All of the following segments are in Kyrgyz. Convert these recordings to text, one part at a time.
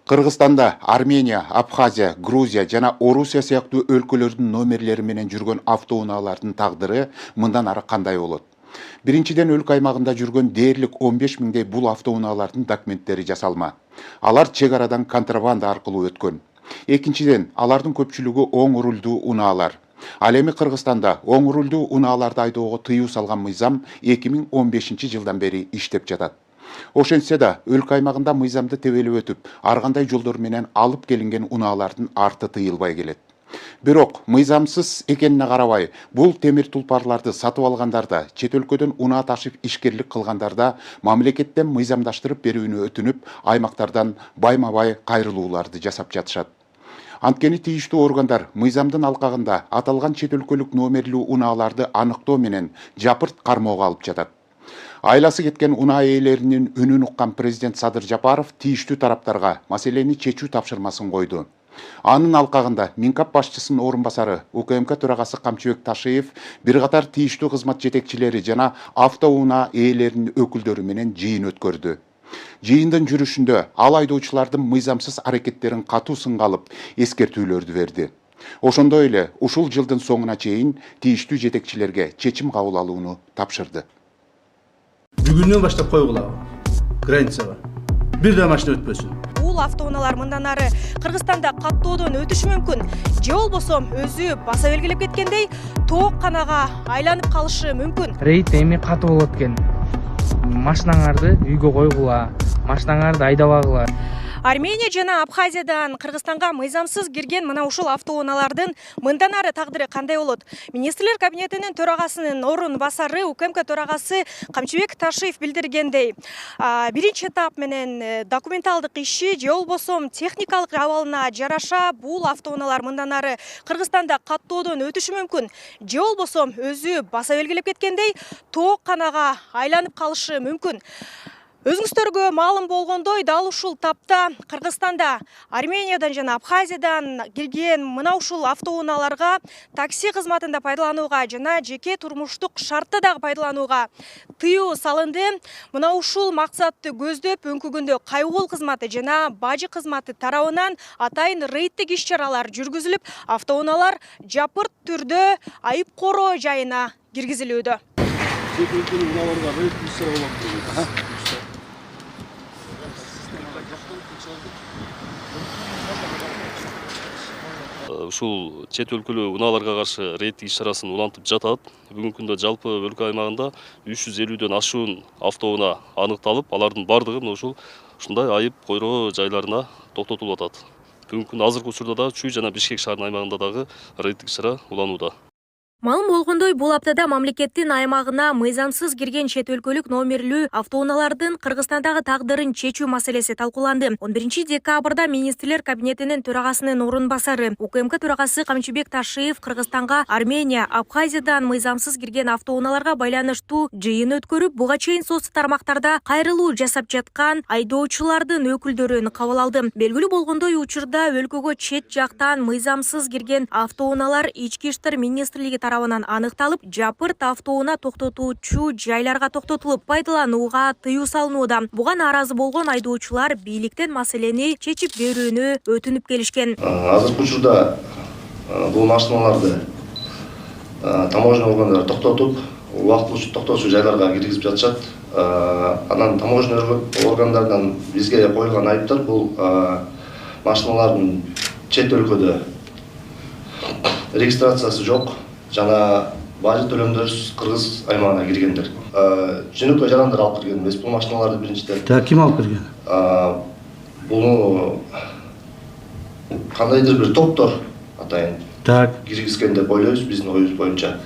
Кыргызстанда Армения, Абхазия, Грузия жана Орусия сыяктуу өлкөлөрдүн номерлери менен жүргөн автоунаалардын тагдыры мындан ары кандай болот? Биринчиден, өлкө аймагында жүргөн дээрлик 15 миңдей бул автоунаалардын документтери жасалма. Алар чек арадан контрабанда аркылуу өткөн. Экинчиден, алардын көпчүлүгү оң рулдуу унаалар. Ал эми Кыргызстанда оң рулдуу унааларды айдоого тыюу салган мыйзам 2015-жылдан бери иштеп жатат. Ошентсе да, өлкө аймагында мыйзамды тебелеп өтүп, ар кандай жолдор менен алып келинген унаалардын арты тыйылбай келет. Бирок мыйзамсыз экенине карабай, бул темир тулпарларды сатып алгандарда, чет өлкөдөн унаа ташып ишкерлик кылгандарда мамлекеттен мыйзамдаштырып берүүнү өтүнүп, аймактардан байма-бай кайрылууларды жасап жатышат. Анткени тийиштүү органдар мыйзамдын алкагында аталган чет өлкөлүк номерлүү унааларды аныктоо менен жапырт кармоого алып жатат. Айласы кеткен унаа ээлеринин үнүн уккан президент Садыр Жапаров тийиштүү тараптарга маселени чечүү тапшырмасын койду. Анын алкагында Минкап башчысынын орун басары УКМК төрагасы Камчыбек Ташиев бир катар тийиштүү кызмат жетекчилери жана автоунаа ээлеринин өкүлдөрү менен жыйын өткөрдү. Жыйындын жүрүшүндө ал айдоочулардын мыйзамсыз аракеттерин катуу сынга алып, эскертүүлөрдү берди. Ошондой эле ушул жылдын соңуна чейин тийиштүү жетекчилерге чечим кабыл алууну тапшырды. Бүгүнөн баштап койгула границага. Бир да машина өтпөсүн. Бул автоунаалар мындан ары Кыргызстанда каттоодон өтүшү мүмкүн. Же болбосо өзү баса белгилеп кеткендей, тоокканага айланып калышы мүмкүн. Рейд эми катуу болот экен. Машинаңарды үйгө койгула, машинаңарды айдабагыла. Армения жана Абхазиядан Кыргызстанга мыйзамсыз кирген мына ушул автоунаалардын мындан ары тагдыры кандай болот? Министрлер кабинетинин төрагасынын орун басары УКМК төрагасы Камчыбек Ташиев билдиргендей, биринчи этап менен документалдык иши же болбосо техникалык абалына жараша бул автоунаалар мындан ары Кыргызстанда каттоодон өтүшү мүмкүн. Же болбосо өзү баса белгилеп кеткендей, тоокканага айланып калышы мүмкүн. Өзүңүздөргө маалым болгондой, дал ушул тапта Кыргызстанда Армениядан жана Абхазиядан келген мына ушул автоунааларга такси кызматында пайдаланууга жана жеке турмуштук шартта дагы пайдаланууга тыюу салынды. Мына ушул максатты көздөп өңкүгүндө кайгуул кызматы жана бажы кызматы тарабынан атайын рейдтик иш-чаралар жүргүзүлүп, автоунаалар жапырт түрдө айып короо жайына киргизилүүдө. Ушул чет өлкөлүү унааларга каршы рейдтик иш-чарасын улантып жатат. Бүгүнкү күндө жалпы өлкө аймагында 350дөн ашуун автоунаа аныкталып, алардын бардыгы ушундай айып койроо жайларына токтотулуп атат. Бүгүнкү күндө азыркы учурда да Чүй жана Бишкек шаарынын аймагында дагы рейдтик иш-чара уланууда. Маалым болгондой, бул аптада мамлекеттин аймагына мыйзамсыз кирген чет өлкөлүк номерлүү автоунаалардын Кыргызстандагы тагдырын чечүү маселеси талкууланды. 11 декабрда Министрлер кабинетинин төрагасынын орун басары УКМК төрагасы Камчыбек Ташиев Кыргызстанга Армения, Абхазиядан мыйзамсыз кирген автоунааларга байланыштуу жыйын өткөрүп, буга чейин социалдык тармактарда кайрылуу жасап жаткан айдоочулардын өкүлдөрүн кабыл алды. Белгилүү болгондой, учурда өлкөгө чет жактан мыйзамсыз кирген автоунаалар Ички иштер министрлиги тарабынан аныкталып, жапырт автоунаа токтотуучу жайларга токтотулуп, пайдаланууга тыюу салынууда. Буга нааразы болгон айдоочулар бийликтен маселени чечип берүүнү өтүнүп келишкен. Азыркы учурда бул машиналарды таможня органдары токтотуп, убактылуу токтоочу жайларга киргизип жатышат. Анан таможня органдарынан бизге коюлган айыптар бул машиналардын чет өлкөдө регистрациясы жок жана бажы төлөмдөрсүз Кыргыз аймагына киргендер. Жөнөкөй жарандар алып кирген эмес бул машиналарды биринчиден. Ким алып кирген? Буну кандайдыр бир топтор атайын киргизген деп ойлойбуз биздин оюбуз боюнча.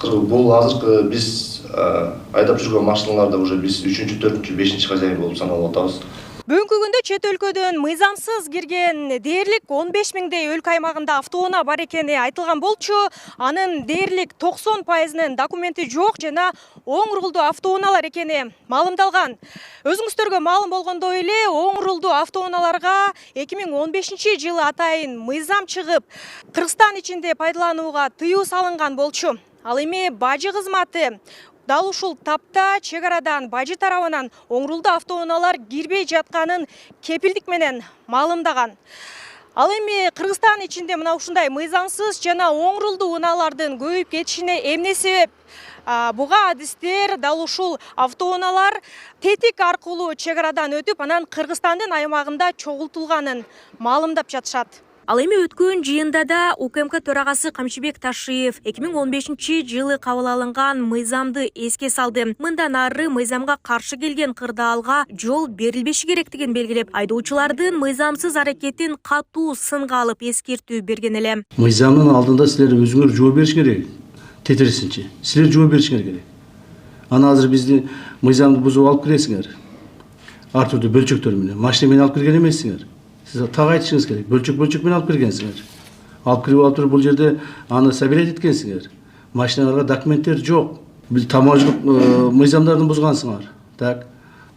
Бул азыркы биз айдап жүргөн машиналарда уже биз 3-чү, 4-чү, 5-чи хозяин болуп саналып атабыз. Бүгүнкү күндө чет өлкөдөн мыйзамсыз кирген дээрлик 15 миңдей өлкө аймагында автоунаа бар экени айтылган болчу. Анын дээрлик 90%нын документи жок жана оң рулдуу автоунаалар экени маалымдалган. Өзүңүздөргө маалым болгондой эле, оң рулдуу автоунааларга 2015-жылы атайын мыйзам чыгып, Кыргызстан ичинде пайдаланууга тыюу салынган болчу. Ал эми бажы кызматы Дал ушул тапта чек арадан бажы тарабынан оңрулду автоунаалар кирбей жатканын кепилдик менен маалымдаган. Ал эми Кыргызстан ичинде мына ушундай мыйзамсыз жана оңрулду унаалардын көбөйүп кетишине эмне себеп? Буга адистер дал ушул автоунаалар тетик аркылуу чек арадан өтүп, анан Кыргызстандын аймагында чогултулганын маалымдап жатышат. Ал эми өткөн жыйында да УКМК төрагасы Камчыбек Ташиев 2015-жылы кабыл алынган мыйзамды эске салды. Мындан ары мыйзамга каршы келген кырдаалга жол берилбеши керектигин белгилеп, айдоочулардын мыйзамсыз аракетин катуу сынга алып эскертүү берген эле. Мыйзамдын алдында силер өзүңөр жооп бериш керек. Тетерисинчи. Силер жооп беришиңер керек. Ана азыр бизди мыйзамды бузуп алып киресиңер. Ар түрдүү бөлчөктөр менен. Машина менен алып кирген эмессиңер. Сиз так айтышыңыз керек. Бөлчөк менен алып киргенсиңер. Алып кирип алып туруп бул жерде аны собирать эткенсиңер. Машиналарга документтер жок. Бул таможник мыйзамдарды бузгансыңар. Так.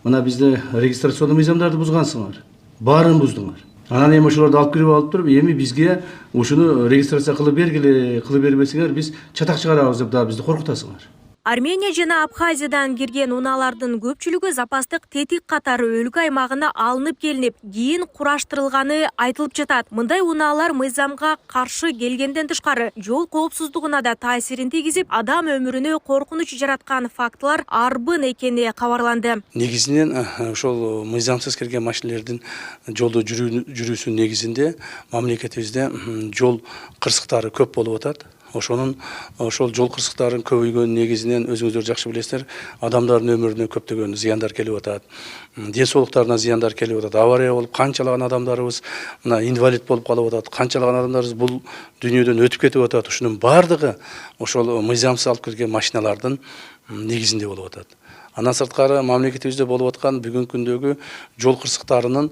Мына бизде регистрационный мыйзамдарды бузгансыңар. Баарын буздуңар. Анан эми ошолорду алып кирип алып туруп, эми бизге ушуну регистрация кылып бергиле, кылып бербесеңер биз чатак чыгарабыз деп да бизди коркутасыңар. Армения жана Абхазиядан кирген унаалардын көпчүлүгү запастык тетик катары өлкө аймагына алынып келинип, кийин кураштырылганы айтылып жатат. Мындай унаалар мыйзамга каршы келгенден тышкары жол коопсуздугуна да таасирин тийгизип, адам өмүрүнө коркунуч жараткан фактылар арбын экени кабарланды. Негизинен ошол мыйзамсыз кирген машинелердин жолдо жүрүүсүнүн негизинде мамлекетибизде жол кырсыктары көп болуп атат. Ошол жол кырсыктарын көбөйгөн негизинен өзүңүздөр жакшы билесиздер, адамдардын өмүрүнө көптөгөн зыяндар келип атат. Ден соолуктарына зыяндар келип атат. Авария болуп канчалаган адамдарыбыз мына инвалид болуп калып атат. Канчалаган адамдарыбыз бул дүйнөдөн өтүп кетип атат. Ушунун бардыгы ошол мыйзамсыз алып кирген машиналардын негизинде болуп атат. Андан сырткары мамлекетибизде болуп аткан бүгүнкү күндөгү жол кырсыктарынын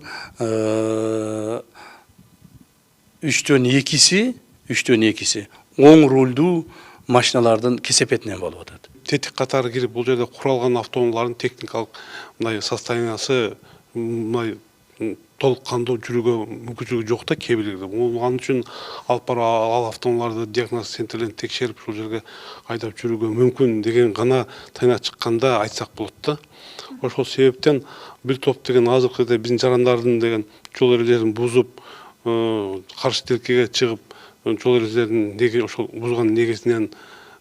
3/2 оң рулдуу машиналардын кесепетинен болуп атат. Тетик катары кирип бул жерде куралган автоунаалардын техникалык мындай состояниясы мындай толук кандуу жүрүүгө мүмкүнчүлүгү жок да кээ бирлерде. Ал үчүн алып барып ал автоунааларды диагноз центрлерин текшерип ушул жерге айдап жүрүүгө мүмкүн деген гана тайына чыкканда айтсак болот да. Ошол себептен бир топ деген азыркы биздин жарандардын деген жол эрежелерин бузуп, каршы тилкеге чыгып жол эрежелерин ошол бузган негизинен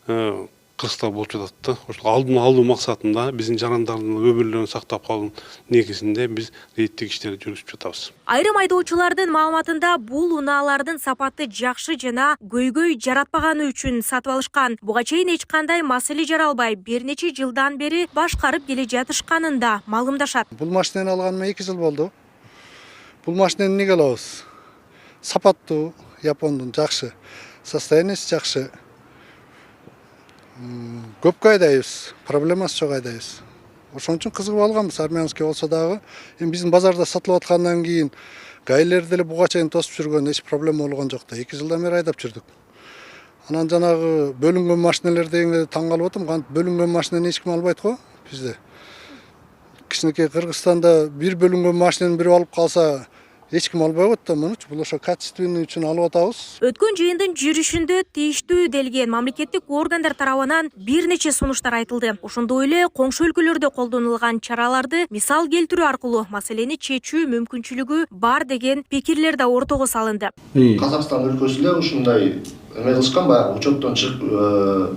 кырсыктар болуп жатат да. Ошол алдын алуу максатында биздин жарандардын өмүрлөрүн сактап калуу негизинде биз рейдтик иштерди жүргүзүп жатабыз. Айрым айдоочулардын маалыматында бул унаалардын сапаты жакшы жана көйгөй жаратпаганы үчүн сатып алышкан. Буга чейин эч кандай маселе жаралбай, бир нече жылдан бери башкарып келе жатышканын да маалымдашат. Бул машинени алганыма 2 жыл болду. Бул машинени эмнеге алабыз? Сапаттуу, Япондун жакшы, состояниясы жакшы. Көпкө айдайбыз, проблемасы жок айдайбыз. Ошон үчүн кызыгып алганбыз, армянский болсо дагы. Эми биздин базарда сатылып аткандан кийин гаилер деле буга чейин тосуп жүргөн, эч проблема болгон жок да. 2 жылдан бери айдап жүрдүк. Анан жанагы бөлүнгөн машинелер дегенге таң калып атам. Кантип бөлүнгөн машинени эч ким албайт го бизде. Кичинекей Кыргызстанда бир бөлүнгөн машинени бири алып калса, эч ким албай коет да, мунучу бул ошо качественный үчүн алып атабыз. Өткөн жыйындын жүрүшүндө тийиштүү делген мамлекеттик органдар тарабынан бир нече сунуштар айтылды. Ошондой эле коңшу өлкөлөрдө колдонулган чараларды мисал келтирүү аркылуу маселени чечүү мүмкүнчүлүгү бар деген пикирлер да ортого салынды. Казакстан өлкөсүндө ушундай эме кылышкан, баягы учеттон чыгып,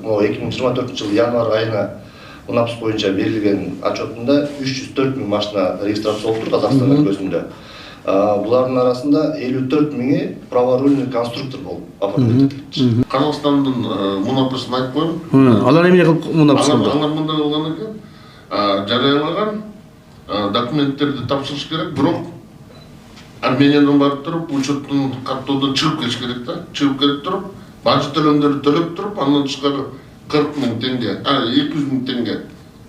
2024-жылы январь айына УНАПС боюнча берилген отчетунда 304 000 машина регистрация болуптур Казакстан өлкөсүндө. Булардын арасында 54 000 праворульный конструктор болуп оформить этилди. Казакстандын МУНАПСын айтып коеюн. Алар эмне кылып МУНАПС кылды? Алар мындай болгон экен, жарыялаган документтерди тапшырыш керек, бирок Армениядан барып туруп, учеттон каттоодон чыгып келиш керек да. Чыгып келип туруп, бажы төлөмдөрдү төлөп туруп, андан тышкары 40 000 теңге, 200 000 теңге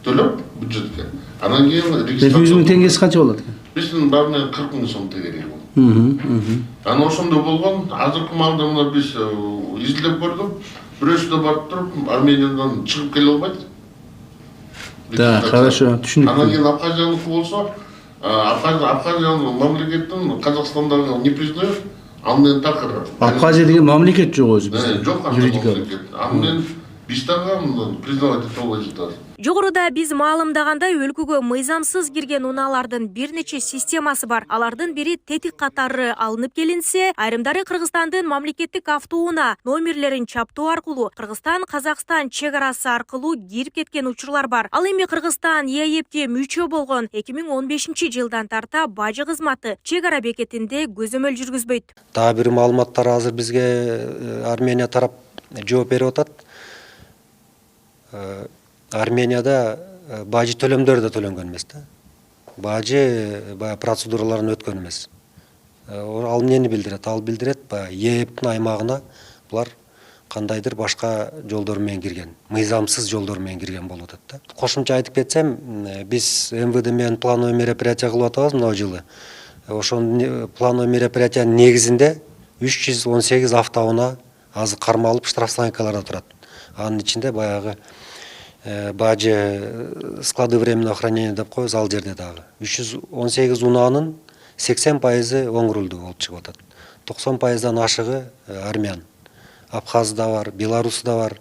төлөп бюджетке. Анан кийин 200 000 теңгеси канча болот экен? Биздин баарына 40 000 сом керек болот. Анан ошондо болгон, азыркы маалда мына биз изилдеп көрдүк. Бирөөсү барып туруп, Армениядан чыгып келе албайт. Да, хорошо, түшүндүк. Анан кийин Абхазияныкы болсо, Абхазиянын мамлекетин Казакстандагы не признает, андан такыр. Абхазия деген мамлекет жок өзү бизде. Жок, юридика мамлекет. Андан биз дагы признавать ете албай жатабыз. Жогоруда биз маалымдагандай өлкөгө мыйзамсыз кирген унаалардын бир нече системасы бар. Алардын бири тетик катары алынып келинсе, айрымдары Кыргызстандын мамлекеттик автоунаа номерлерин чаптоо аркылуу Кыргызстан-Казакстан чек арасы аркылуу кирип кеткен учурлар бар. Ал эми Кыргызстан ЕЭПке мүчө болгон 2015-жылдан тарта бажы кызматы чек ара бекетинде көзөмөл жүргүзбөйт. Дагы бир маалыматтар азыр бизге Армения тарап жооп берип атат. Арменияда бажы төлөмдөр да төлөнгөн эмес да. Бажы баягы процедураларын өткөн эмес. Ал эмнени билдирет? Ал билдирет баягы ЕЭПтин аймагына булар кандайдыр башка жолдор менен кирген, мыйзамсыз жолдор менен кирген болуп атат да. Кошумча айтып кетсем, биз МВД менен плановый мероприятие кылып атабыз мына жылы. Ошонун плановый мероприятиянын негизинде 318 автоунаа азыр кармалып штрафстоянкаларда турат. Анын ичинде баягы бажы склады временного хранения деп коебуз, ал жерде дагы 318 унаанын 80% оң рулдуу болуп чыгып атат. 90%дан ашыгы армян. Абхазда бар, Беларусьда бар,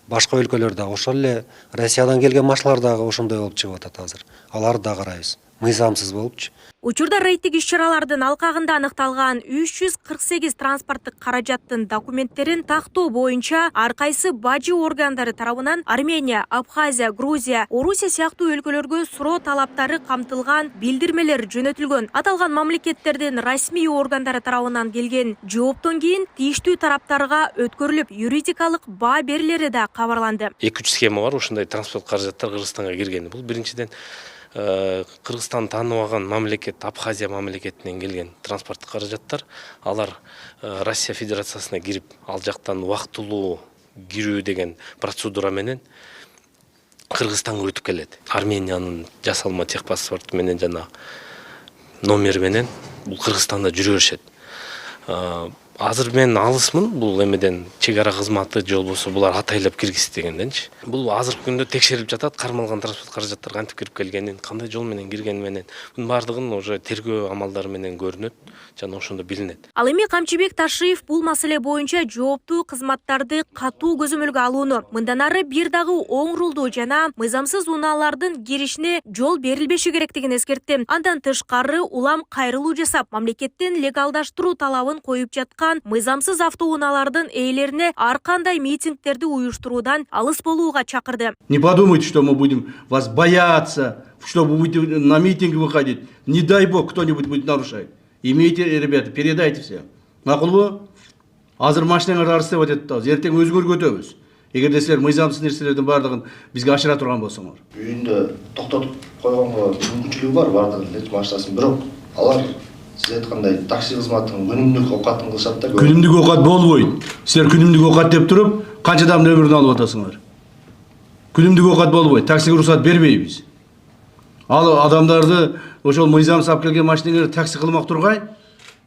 башка өлкөлөрдө. Ошол эле Россиядан келген машиналар дагы ошондой болуп чыгып атат азыр. Аларды да карайбыз. Мыйзамсыз болупчу. Учурда рейдтик иш-чаралардын алкагында аныкталган 348 транспорттук каражаттын документтерин тактоо боюнча ар кайсы бажы органдары тарабынан Армения, Абхазия, Грузия, Орусия сыяктуу өлкөлөргө суроо талаптары камтылган билдирмелер жөнөтүлгөн. Аталган мамлекеттердин расмий органдары тарабынан келген жооптон кийин тийиштүү тараптарга өткөрүлүп, юридикалык баа берилери да кабарланды. 2-3 схема бар, ушундай транспорт каражаттар Кыргызстанга кирген. Бул биринчиден Кыргызстан тааныбаган мамлекет Абхазия мамлекетинен келген транспорттук каражаттар, алар Россия Федерациясына кирип, ал жактан убактылуу кирүү деген процедура менен Кыргызстанга өтүп келет. Армениянын жасалма техпаспорту менен жана номери менен бул Кыргызстанда жүрө беришет. Азыр мен алысмын бул эмеден чек ара кызматы же болбосо булар атайлап киргиз дегенденчи. Бул азыркы күндө текшерилип жатат, кармалган транспорт каражаттар кантип кирип келгенин, кандай жол менен киргени менен. Бунун бардыгын уже тергөө амалдары менен көрүнөт жана ошондо билинет. Ал эми Камчыбек Ташиев бул маселе боюнча жооптуу кызматтарды катуу көзөмөлгө алууну, мындан ары бир дагы оң рулдуу жана мыйзамсыз унаалардын киришине жол берилбеши керектигин эскертти. Андан тышкары улам кайрылуу жасап, мамлекеттин легалдаштыруу талабын коюп жаткан мыйзамсыз автоунаалардын ээлерине ар кандай митингтерди уюштуруудан алыс болууга чакырды. Не подумайте, что мы будем вас бояться, что вы будете на митинг выходить. Не дай бог, кто-нибудь будет нарушать. Имейте, ребята, передайте все. Макулбу, азыр машинаңарды арыстап атат, эртең өзгөргө өтөбүз. Эгерде силер мыйзамсыз нерселердин бардыгын бизге ашыра турган болсоңор. Үйүндө токтотуп койгонго мүмкүнчүлүгү бар бардыгын машинасын, бирок алар сиз айткандай такси кызматынын күнүмдүк оокатын кылышат да. Күнүмдүк оокат болбойт. Силер күнүмдүк оокат деп туруп, канча адамдын өмүрүн алып атасыңар. Күнүмдүк оокат болбойт. Таксиге уруксат бербейбиз. Ал адамдарды ошол мыйзамсыз алып келген машинаңарды такси кылмак тургай,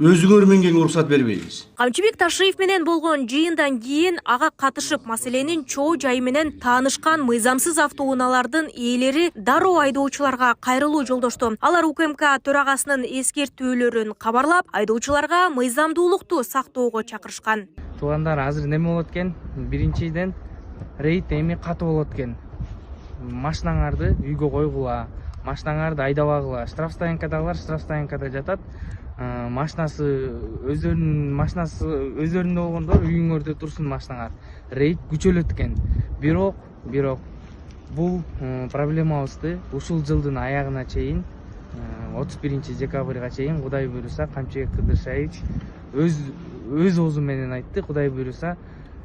өзүңөр минген уруксат бербейбиз. Камчыбек Ташиев менен болгон жыйындан кийин ага катышып маселенин чоо жайы менен таанышкан мыйзамсыз автоунаалардын ээлери дароо айдоочуларга кайрылуу жолдошту. Алар УКМК төрагасынын эскертүүлөрүн кабарлап, айдоочуларга мыйзамдуулукту сактоого чакырышкан. Туугандар, азыр неме болот экен? Биринчиден рейд эми катуу болот экен. Машинаңарды үйгө койгула, машинаңарды айдабагыла. Штрафстоянкадагылар штрафстоянкада жатат. Машинасы өздөрүндө болгондор үйүңөрдө турсун машинаңар. Рейд күчөлөт экен. Бирок бул проблемабызды ушул жылдын аягына чейин 31 декабрга чейин Кудай буйруса Камчыбек Кыдыршаевич өз оозу менен айтты. Кудай буйруса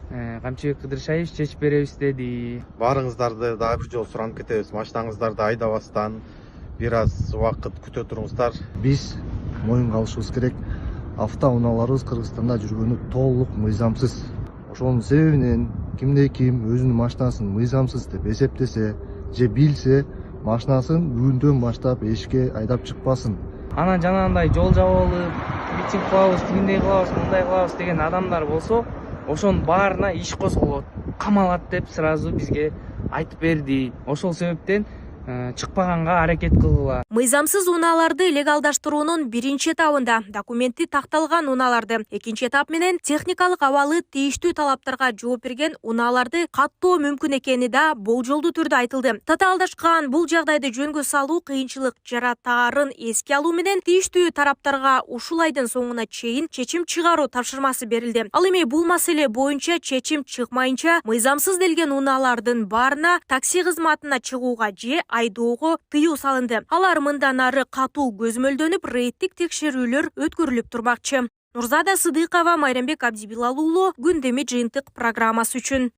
Камчыбек Кыдыршаевич чечип беребиз деди. Баарыңыздарды дагы бир жолу суранып кетебиз. Машинаңыздарды айдабастан бир аз убакыт күтө туруңуздар. Биз моюнга алышыбыз керек. Автоунааларыбыз Кыргызстанда жүргөнү толук мыйзамсыз. Ошонун себебинен кимде ким өзүнүн машинасын мыйзамсыз деп эсептесе же билсе, машинасын бүгүндөн баштап эшикке айдап чыкпасын. Анан жанагындай жол жабалы, митинг кылабыз, тигиндей кылабыз, мындай кылабыз деген адамдар болсо, ошонун баарына иш козголот, камалат деп сразу бизге айтып берди. Ошол себептен чыкпаганга аракет кылгыла. Мыйзамсыз унааларды легалдаштыруунун биринчи этабында документи такталган унааларды, экинчи этап менен техникалык абалы тийиштүү талаптарга жооп берген унааларды каттоо мүмкүн экени да болжолдуу түрдө айтылды. Татаалдашкан бул жагдайды жөнгө салуу кыйынчылык жаратаарын эске алуу менен тийиштүү тараптарга ушул айдын соңуна чейин чечим чыгаруу тапшырмасы берилди. Ал эми бул маселе боюнча чечим чыкмайынча мыйзамсыз делген унаалардын баарына такси кызматына чыгууга же айдоого тыюу салынды. Алар мындан ары катуу көзмөлдөнүп, рейдтик текшерүүлөр өткөрүлүп турмакчы. Нурзада Сыдыкова, Майрамбек Абдибилал уулу, Күндөмү жыйынтык программасы үчүн.